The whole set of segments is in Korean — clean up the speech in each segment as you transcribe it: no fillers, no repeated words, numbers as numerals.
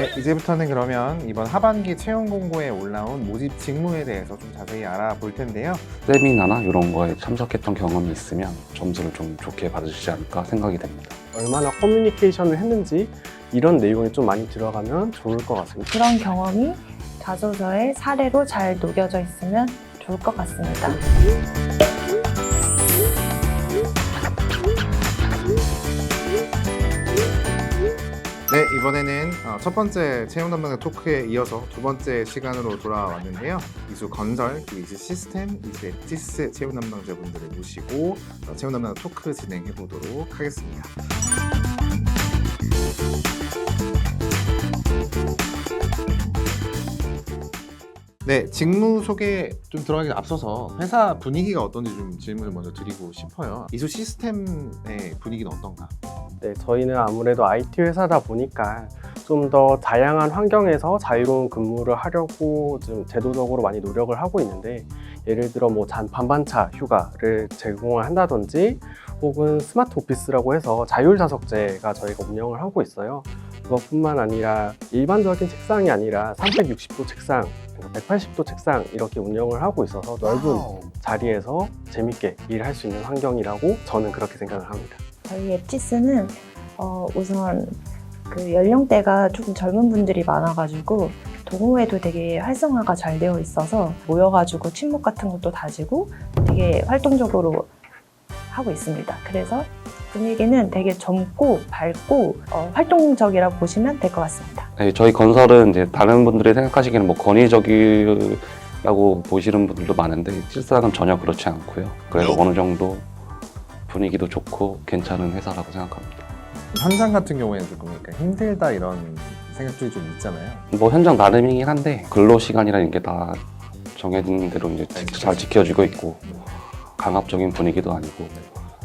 네, 이제부터는 그러면 이번 하반기 채용 공고에 올라온 모집 직무에 대해서 좀 자세히 알아볼 텐데요. 세미나나 이런 거에 참석했던 경험이 있으면 점수를 좀 좋게 받으시지 않을까 생각이 됩니다. 얼마나 커뮤니케이션을 했는지 이런 내용이 좀 많이 들어가면 좋을 것 같습니다. 그런 경험이 자소서에 사례로 잘 녹여져 있으면 좋을 것 같습니다. 네, 이번에는 첫 번째 채용 담당자 토크에 이어서 두 번째 시간으로 돌아왔는데요. 이수 건설, 그리고 이수 시스템, 이수 엣지스 채용 담당자분들을 모시고 채용 담당자 토크 진행해 보도록 하겠습니다. 네, 직무 소개 좀 들어가기 앞서서 회사 분위기가 어떤지 좀 질문을 먼저 드리고 싶어요. 이수 시스템의 분위기는 어떤가? 네, 저희는 아무래도 IT 회사다 보니까 좀 더 다양한 환경에서 자유로운 근무를 하려고 좀 제도적으로 많이 노력을 하고 있는데, 예를 들어 뭐 반반차 휴가를 제공을 한다든지 혹은 스마트 오피스라고 해서 자율좌석제가 저희가 운영을 하고 있어요. 그것뿐만 아니라 일반적인 책상이 아니라 360도 책상, 180도 책상 이렇게 운영을 하고 있어서 넓은 자리에서 재밌게 일할 수 있는 환경이라고 저는 그렇게 생각을 합니다. 저희 엣지스는 우선 그 연령대가 조금 젊은 분들이 많아가지고 동호회도 되게 활성화가 잘 되어 있어서 모여가지고 친목 같은 것도 다지고 되게 활동적으로 하고 있습니다. 그래서 분위기는 되게 젊고 밝고 활동적이라고 보시면 될 것 같습니다. 네, 저희 건설은 이제 다른 분들이 생각하시기에는 뭐 권위적이라고 보시는 분들도 많은데 실상은 전혀 그렇지 않고요. 그래서 어느 정도 분위기도 좋고 괜찮은 회사라고 생각합니다. 현장 같은 경우에는 조금 그러니까 힘들다 이런 생각들이 좀 있잖아요. 뭐 현장 나름이긴 한데 근로 시간이라는 게 다 정해진 대로 이제 잘 지켜지고 있고 강압적인 분위기도 아니고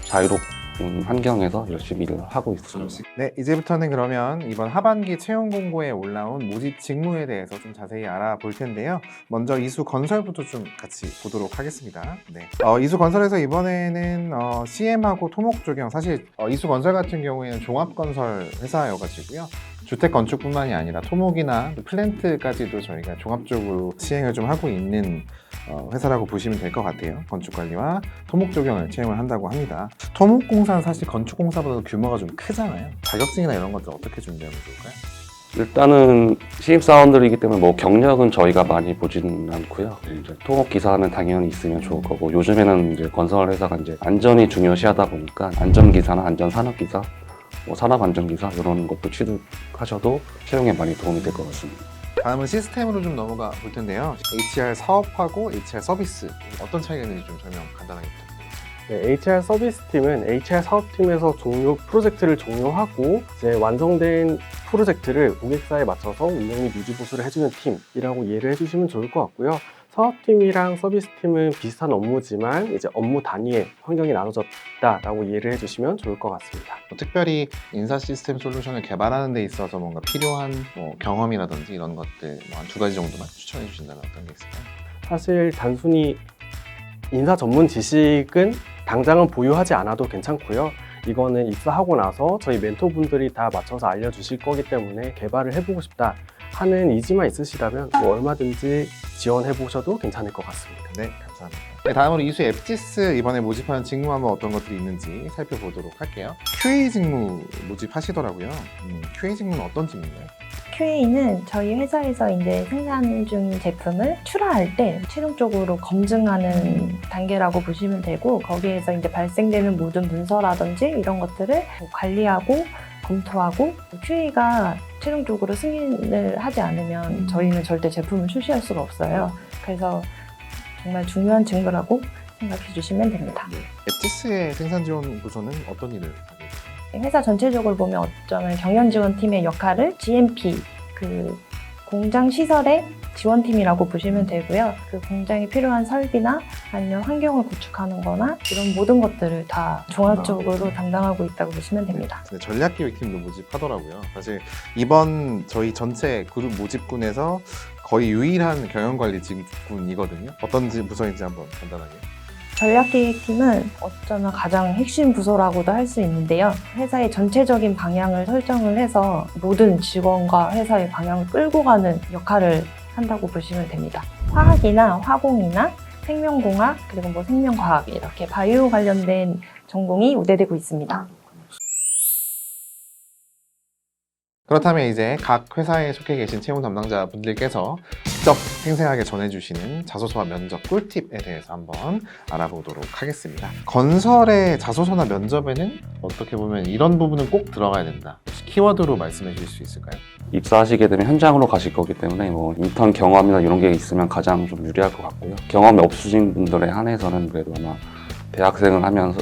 자유롭은 환경에서 열심히 일을 하고 있습니다. 네, 이제부터는 그러면 이번 하반기 채용 공고에 올라온 모집 직무에 대해서 좀 자세히 알아볼 텐데요. 먼저 이수 건설부터 좀 같이 보도록 하겠습니다. 네, 이수 건설에서 이번에는 CM하고 토목 조경, 사실 이수 건설 같은 경우에는 종합 건설 회사여가지고요. 주택 건축뿐만이 아니라 토목이나 플랜트까지도 저희가 종합적으로 시행을 좀 하고 있는 회사라고 보시면 될 것 같아요. 건축관리와 토목 조경을 채용을 한다고 합니다. 토목공사는 사실 건축공사보다 규모가 좀 크잖아요. 자격증이나 이런 것들 어떻게 준비하면 좋을까요? 일단은 신입사원들이기 때문에 뭐 경력은 저희가 많이 보지는 않고요. 이제 토목 기사는 당연히 있으면 좋을 거고, 요즘에는 이제 건설 회사가 이제 안전이 중요시하다 보니까 안전기사나 안전산업기사, 뭐 산업안전기사 이런 것도 취득하셔도 채용에 많이 도움이 될 것 같습니다. 다음은 시스템으로 좀 넘어가 볼 텐데요. HR 사업하고 HR 서비스 어떤 차이가 있는지 좀 설명 간단하게 부탁드립니다. 네, HR 서비스팀은 HR 사업팀에서 프로젝트를 종료하고 이제 완성된 프로젝트를 고객사에 맞춰서 운영 및 유지 보수를 해주는 팀이라고 이해를 해주시면 좋을 것 같고요. 사업팀이랑 서비스팀은 비슷한 업무지만 이제 업무 단위의 환경이 나눠졌다라고 이해를 해주시면 좋을 것 같습니다. 특별히 인사 시스템 솔루션을 개발하는 데 있어서 뭔가 필요한 경험이라든지 이런 것들 한 두 가지 정도만 추천해 주신다면 어떤 게 있을까요? 사실 단순히 인사 전문 지식은 당장은 보유하지 않아도 괜찮고요. 이거는 입사하고 나서 저희 멘토분들이 다 맞춰서 알려주실 거기 때문에 개발을 해보고 싶다 하는 의지만 있으시다면 뭐 얼마든지 지원해 보셔도 괜찮을 것 같습니다. 네, 감사합니다. 네, 다음으로 이수 앱지스 이번에 모집하는 직무 한번 어떤 것들이 있는지 살펴보도록 할게요. QA 직무 모집하시더라고요. QA 직무는 어떤 직무인가요? QA는 저희 회사에서 이제 생산 중 제품을 출하할 때 최종적으로 검증하는 단계라고 보시면 되고, 거기에서 이제 발생되는 모든 문서라든지 이런 것들을 관리하고 검토하고, QA가 최종적으로 승인을 하지 않으면 저희는 절대 제품을 출시할 수가 없어요. 그래서 정말 중요한 직무라고 생각해 주시면 됩니다. 앱지스의 생산 지원 부서는 어떤 일을 하고 있어요? 회사 전체적으로 보면 어쩌면 경영지원팀의 역할을 GMP, 그 공장 시설의 지원팀이라고 보시면 되고요. 그 공장에 필요한 설비나 아니면 환경을 구축하는 거나 이런 모든 것들을 다 종합적으로 담당하고 있다고 보시면 됩니다. 네, 전략기획팀도 모집하더라고요. 사실 이번 저희 전체 그룹 모집군에서 거의 유일한 경영관리 직군이거든요. 어떤 부서인지 한번 간단하게. 전략기획팀은 어쩌면 가장 핵심 부서라고도 할 수 있는데요. 회사의 전체적인 방향을 설정을 해서 모든 직원과 회사의 방향을 끌고 가는 역할을 한다고 보시면 됩니다. 화학이나 화공이나 생명공학, 그리고 뭐 생명과학 이렇게 바이오 관련된 전공이 우대되고 있습니다. 그렇다면 이제 각 회사에 속해 계신 채용 담당자분들께서 직접 생생하게 전해주시는 자소서와 면접 꿀팁에 대해서 한번 알아보도록 하겠습니다. 건설의 자소서나 면접에는 어떻게 보면 이런 부분은 꼭 들어가야 된다. 혹시 키워드로 말씀해 주실 수 있을까요? 입사하시게 되면 현장으로 가실 거기 때문에 뭐 인턴 경험이나 이런 게 있으면 가장 좀 유리할 것 같고요. 경험이 없으신 분들에 한해서는 그래도 아마 대학생을 하면서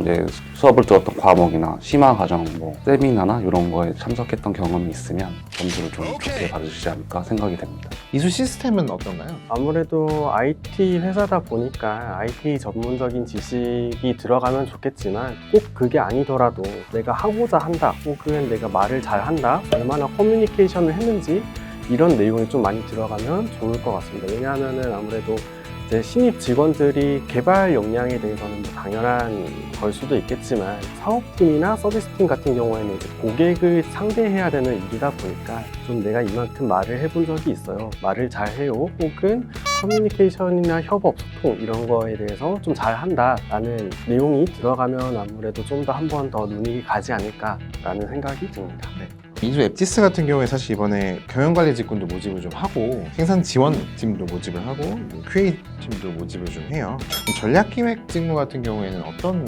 이제 수업을 들었던 과목이나 심화 과정, 뭐 세미나나 이런 거에 참석했던 경험이 있으면 점수를 좀 좋게 받으시지 않을까 생각이 됩니다. 이수 시스템은 어떤가요? 아무래도 IT 회사다 보니까 IT 전문적인 지식이 들어가면 좋겠지만 꼭 그게 아니더라도 내가 하고자 한다, 혹은 내가 말을 잘 한다, 얼마나 커뮤니케이션을 했는지 이런 내용이 좀 많이 들어가면 좋을 것 같습니다. 왜냐하면은 아무래도 이제 신입 직원들이 개발 역량에 대해서는 뭐 당연한 걸 수도 있겠지만 사업팀이나 서비스팀 같은 경우에는 이제 고객을 상대해야 되는 일이다 보니까 좀 내가 이만큼 말을 해본 적이 있어요. 말을 잘 해요. 혹은 커뮤니케이션이나 협업, 소통 이런 거에 대해서 좀 잘한다라는 내용이 들어가면 아무래도 좀 더 한 번 더 눈이 가지 않을까라는 생각이 듭니다. 이수 앱지스 같은 경우에 사실 이번에 경영관리 직군도 모집을 좀 하고 생산 지원팀도 모집을 하고 QA 팀도 모집을 좀 해요. 전략기획 직무 같은 경우에는 어떤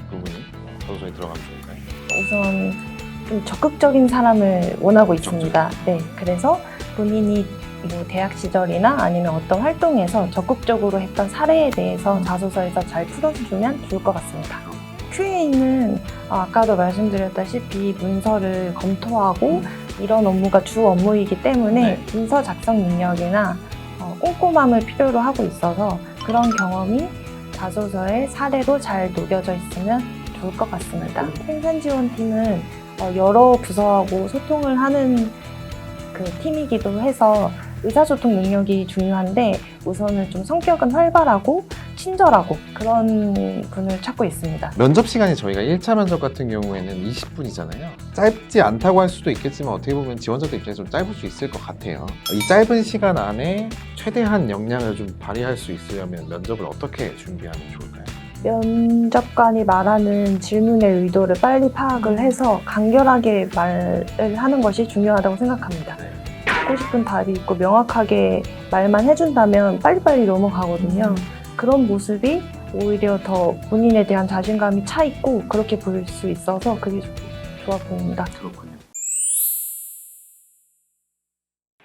부분이 자소서에 들어가면 좋을까요? 우선 좀 적극적인 사람을 원하고 있습니다. 네, 그래서 본인이 뭐 대학 시절이나 아니면 어떤 활동에서 적극적으로 했던 사례에 대해서 자소서에서 잘 풀어주면 좋을 것 같습니다. QA는 아까도 말씀드렸다시피 문서를 검토하고 이런 업무가 주 업무이기 때문에 문서 작성 능력이나 꼼꼼함을 필요로 하고 있어서 그런 경험이 자소서에 사례로 잘 녹여져 있으면 좋을 것 같습니다. 생산지원팀은 여러 부서하고 소통을 하는 그 팀이기도 해서 의사소통 능력이 중요한데 우선은 좀 성격은 활발하고 친절하고 그런 분을 찾고 있습니다. 면접 시간이 저희가 1차 면접 같은 경우에는 20분이잖아요. 짧지 않다고 할 수도 있겠지만 어떻게 보면 지원자들 입장에서 좀 짧을 수 있을 것 같아요. 이 짧은 시간 안에 최대한 역량을 좀 발휘할 수 있으려면 면접을 어떻게 준비하면 좋을까요? 면접관이 말하는 질문의 의도를 빨리 파악을 해서 간결하게 말을 하는 것이 중요하다고 생각합니다. 듣고 싶은 답이 있고 명확하게 말만 해준다면 빨리빨리 넘어가거든요. 그런 모습이 오히려 더 본인에 대한 자신감이 차 있고 그렇게 보일 수 있어서 그게 좋아 보입니다. 그렇군요.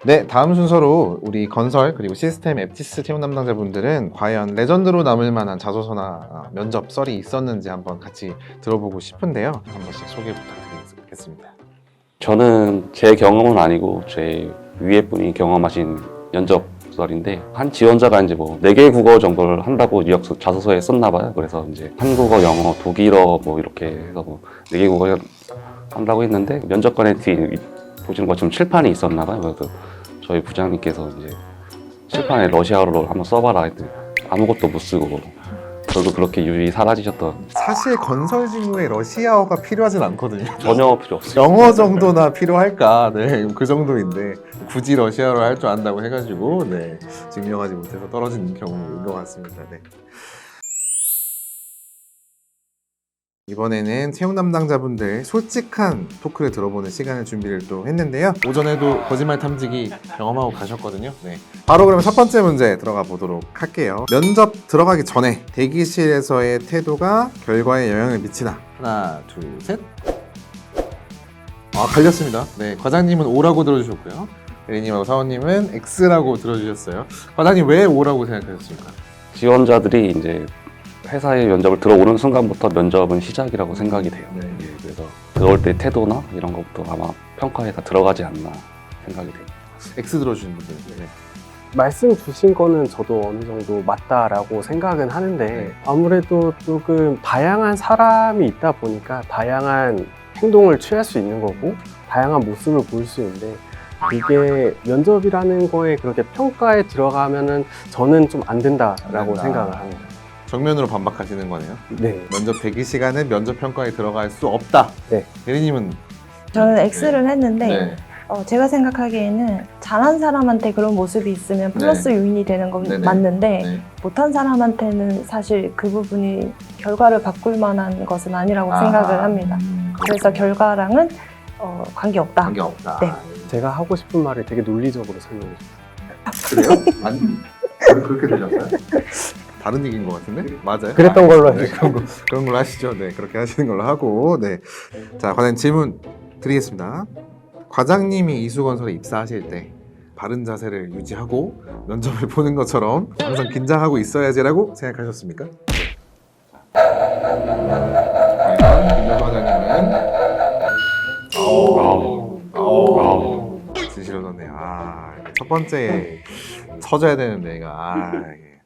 네, 다음 순서로 우리 건설 그리고 시스템 앱지스 채용 담당자분들은 과연 레전드로 남을 만한 자소서나 면접 썰이 있었는지 한번 같이 들어보고 싶은데요. 한 번씩 소개 부탁드리겠습니다. 저는 제 경험은 아니고 제 위에 분이 경험하신 면접설인데 한 지원자가 이제 뭐 4개 국어 정도를 한다고 이력서 자소서에 썼나 봐요. 그래서 이제 한국어, 영어, 독일어 뭐 이렇게 해서 뭐 4개 국어 한다고 했는데 면접관의 뒤에 보시는 것처럼 칠판이 있었나 봐요. 그래서 저희 부장님께서 이제 칠판에 러시아어로 한번 써봐라 했더니 아무것도 못 쓰고 저도 그렇게 유유히 사라지셨던. 사실 건설 직무에 러시아어가 필요하진 않거든요. 전혀 필요 없어요. 영어 정도나 필요할까? 네, 그 정도인데 굳이 러시아어를 할 줄 안다고 해가지고 네, 증명하지 못해서 떨어진 경우인 것 같습니다. 네. 이번에는 채용 담당자분들 솔직한 토크를 들어보는 시간을 준비를 또 했는데요. 오전에도 거짓말 탐지기 경험하고 가셨거든요. 네. 바로 그러면 첫 번째 문제 들어가 보도록 할게요. 면접 들어가기 전에 대기실에서의 태도가 결과에 영향을 미치나? 하나, 둘, 셋. 갈렸습니다. 네, 과장님은 O라고 들어주셨고요. 대리님하고 사원님은 X라고 들어주셨어요. 과장님 왜 O라고 생각하셨습니까? 지원자들이 이제 회사에 면접을 들어오는 순간부터 면접은 시작이라고 생각이 돼요. 네. 예, 그래서 들어올 때 태도나 이런 것부터 아마 평가에 다 들어가지 않나 생각이 돼요. X 들어주신 분들. 네. 말씀 주신 거는 저도 어느 정도 맞다라고 생각은 하는데 네. 아무래도 조금 다양한 사람이 있다 보니까 다양한 행동을 취할 수 있는 거고 다양한 모습을 보일 수 있는데 이게 면접이라는 거에 그렇게 평가에 들어가면은 저는 좀 안 된다라고 생각을 합니다. 정면으로 반박하시는 거네요. 네. 면접 대기 시간은 면접 평가에 들어갈 수 없다. 네. 대리님은 저는 X를 했는데 네. 제가 생각하기에는 잘한 사람한테 그런 모습이 있으면 플러스 요인이 되는 건 네네. 맞는데 네. 못한 사람한테는 사실 그 부분이 결과를 바꿀 만한 것은 아니라고 생각을 합니다. 그래서 결과랑은 관계없다. 관계없다. 네. 제가 하고 싶은 말을 되게 논리적으로 설명해 주세요. 그래요? 아니 그렇게 들렸어요? 다른 얘기인 것 같은데? 맞아요? 그랬던 걸로 네, 그런 걸로 하시죠. 네, 그렇게 하시는 걸로 하고. 네. 자, 과장님 질문 드리겠습니다. 과장님이 이수건설에 입사하실 때 바른 자세를 유지하고 면접을 보는 것처럼 항상 긴장하고 있어야지라고 생각하셨습니까? 김정수 과장님은 진실로 넣네요. 첫 번째 쳐줘야 되는데 이거.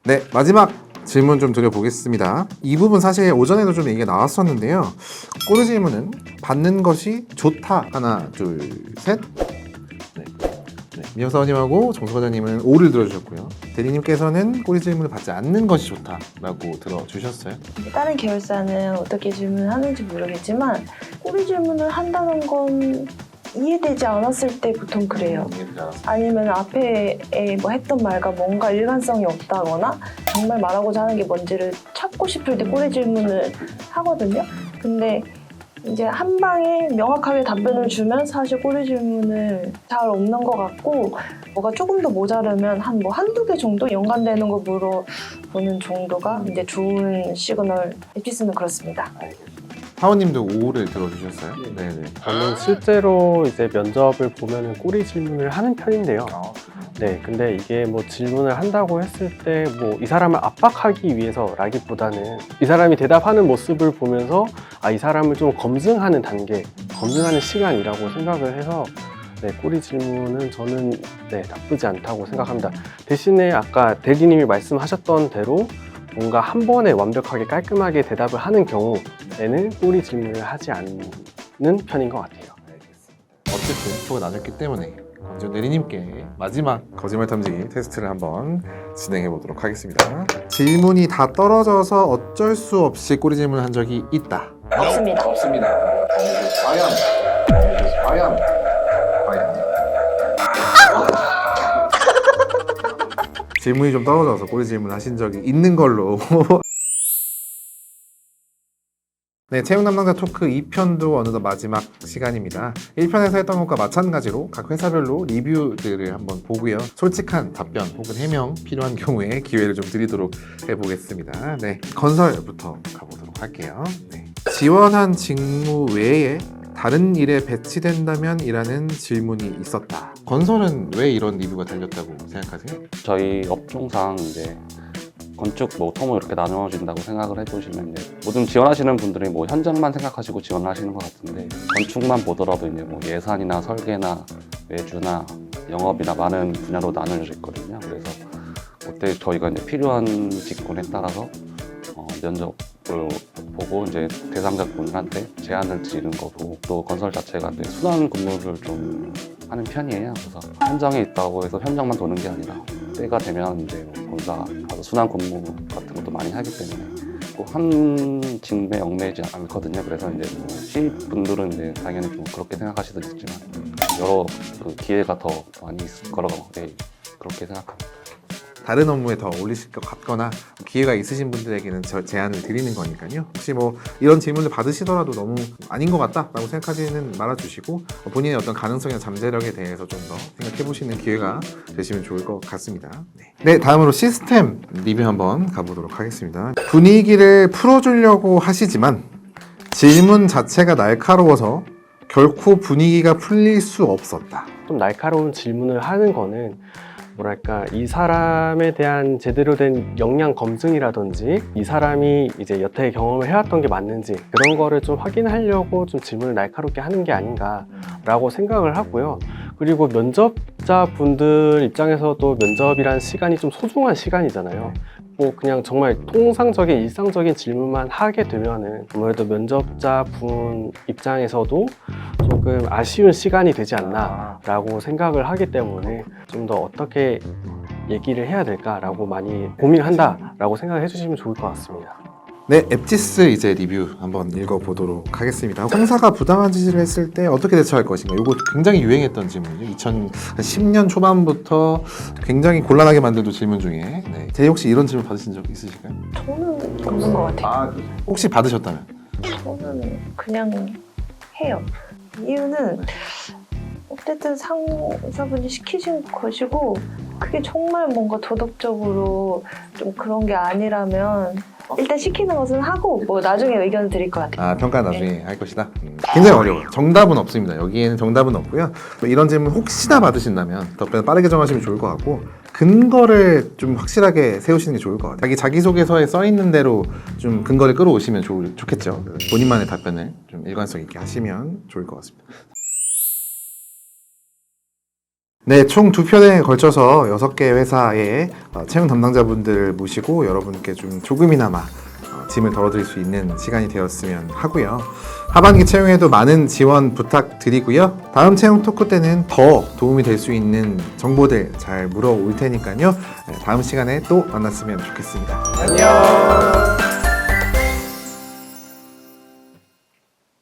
네, 마지막 질문 좀 드려보겠습니다. 이 부분 사실 오전에도 좀 얘기가 나왔었는데요. 꼬리 질문은 받는 것이 좋다. 하나, 둘, 셋. 네. 미영 사원님하고 정수 과장님은 O를 들어주셨고요. 대리님께서는 꼬리 질문을 받지 않는 것이 좋다라고 들어주셨어요. 다른 계열사는 어떻게 질문하는지 모르겠지만 꼬리 질문을 한다는 건 이해되지 않았을 때 보통 그래요. 아니면 앞에 뭐 했던 말과 뭔가 일관성이 없다거나 정말 말하고자 하는 게 뭔지를 찾고 싶을 때 꼬리 질문을 하거든요. 근데 이제 한 방에 명확하게 답변을 주면 사실 꼬리 질문을 잘 없는 것 같고 뭐가 조금 더 모자르면 한두 개 정도 연관되는 거 물어보는 정도가 이제 좋은 시그널 에피스는 그렇습니다. 사원님도 O를 들어주셨어요? 네네. 저는 실제로 이제 면접을 보면은 꼬리 질문을 하는 편인데요. 네, 근데 이게 뭐 질문을 한다고 했을 때 뭐 이 사람을 압박하기 위해서라기보다는 이 사람이 대답하는 모습을 보면서 이 사람을 좀 검증하는 단계, 검증하는 시간이라고 생각을 해서 네, 꼬리 질문은 저는 나쁘지 않다고 생각합니다. 대신에 아까 대리님이 말씀하셨던 대로 뭔가 한 번에 완벽하게 깔끔하게 대답을 하는 경우에는 꼬리 질문을 하지 않는 편인 것 같아요. 어쨌든 표가 나눴기 때문에 먼저 대리님께 마지막 거짓말 탐지기 테스트를 한번 진행해 보도록 하겠습니다. 질문이 다 떨어져서 어쩔 수 없이 꼬리 질문을 한 적이 있다. 없습니다. 없습니다. 과연. 질문이 좀 떨어져서 꼬리 질문 하신 적이 있는 걸로. 네, 채용 담당자 토크 2편도 어느덧 마지막 시간입니다. 1편에서 했던 것과 마찬가지로 각 회사별로 리뷰들을 한번 보고요. 솔직한 답변 혹은 해명 필요한 경우에 기회를 좀 드리도록 해보겠습니다. 네, 건설부터 가보도록 할게요. 네. 지원한 직무 외에 다른 일에 배치된다면 이라는 질문이 있었다. 건설은 왜 이런 리뷰가 달렸다고 생각하세요? 저희 업종상 이제 건축, 토모 이렇게 나누어진다고 생각을 해보시면 이제 모든 지원하시는 분들이 현장만 생각하시고 지원을 하시는 것 같은데 건축만 보더라도 이제 예산이나 설계나 외주나 영업이나 많은 분야로 나눠져 있거든요. 그래서 그때 저희가 이제 필요한 직군에 따라서 면접을 보고 이제 대상자분들한테 제안을 드리는 거고 또 건설 자체가 이제 순환 근무를 좀 하는 편이에요. 그래서 현장에 있다고 해서 현장만 도는 게 아니라 때가 되면 이제 본사 가서 순환 근무 같은 것도 많이 하기 때문에 꼭 한 직무에 얽매이지 않거든요. 그래서 이제 신입분들은 이제 당연히 좀 그렇게 생각하시도 있지만 여러 기회가 더 많이 있을 거라고 그렇게 생각합니다. 다른 업무에 더 어울리실 것 같거나 기회가 있으신 분들에게는 제안을 드리는 거니까요. 혹시 이런 질문을 받으시더라도 너무 아닌 것 같다라고 생각하지는 말아주시고 본인의 어떤 가능성이나 잠재력에 대해서 좀 더 생각해보시는 기회가 되시면 좋을 것 같습니다. 네, 다음으로 시스템 리뷰 한번 가보도록 하겠습니다. 분위기를 풀어주려고 하시지만 질문 자체가 날카로워서 결코 분위기가 풀릴 수 없었다. 좀 날카로운 질문을 하는 거는 이 사람에 대한 제대로 된 역량 검증이라든지 이 사람이 이제 여태 경험을 해왔던 게 맞는지 그런 거를 좀 확인하려고 좀 질문을 날카롭게 하는 게 아닌가라고 생각을 하고요. 그리고 면접자분들 입장에서도 면접이란 시간이 좀 소중한 시간이잖아요. 그냥 정말 통상적인 일상적인 질문만 하게 되면은 아무래도 면접자분 입장에서도 조금 아쉬운 시간이 되지 않나 라고 생각을 하기 때문에 좀 더 어떻게 얘기를 해야 될까라고 많이 고민한다라고 생각해 주시면 좋을 것 같습니다. 네, 앱지스 이제 리뷰 한번 읽어보도록 하겠습니다. 상사가 부당한 지시를 했을 때 어떻게 대처할 것인가? 이거 굉장히 유행했던 질문이죠. 2010년 초반부터 굉장히 곤란하게 만들던 질문 중에 네. 제 혹시 이런 질문 받으신 적 있으실까요? 저는 없는 것 같아요. 혹시 받으셨다면? 저는 그냥 해요. 이유는 어쨌든 상사분이 시키신 것이고 그게 정말 뭔가 도덕적으로 좀 그런 게 아니라면 일단 시키는 것은 하고 뭐 나중에 의견을 드릴 것 같아요. 아, 평가 나중에 할 것이다? 굉장히 어려워요. 정답은 없습니다. 여기에는 정답은 없고요. 또 이런 질문 혹시나 받으신다면 답변 빠르게 정하시면 좋을 것 같고 근거를 좀 확실하게 세우시는 게 좋을 것 같아요. 자기소개서에 써 있는 대로 좀 근거를 끌어오시면 좋겠죠. 본인만의 답변을 좀 일관성 있게 하시면 좋을 것 같습니다. 네, 총 2편에 걸쳐서 6개 회사의 채용 담당자분들을 모시고 여러분께 좀 조금이나마 짐을 덜어드릴 수 있는 시간이 되었으면 하고요. 하반기 채용에도 많은 지원 부탁드리고요. 다음 채용 토크 때는 더 도움이 될 수 있는 정보들 잘 물어올 테니까요. 다음 시간에 또 만났으면 좋겠습니다. 안녕!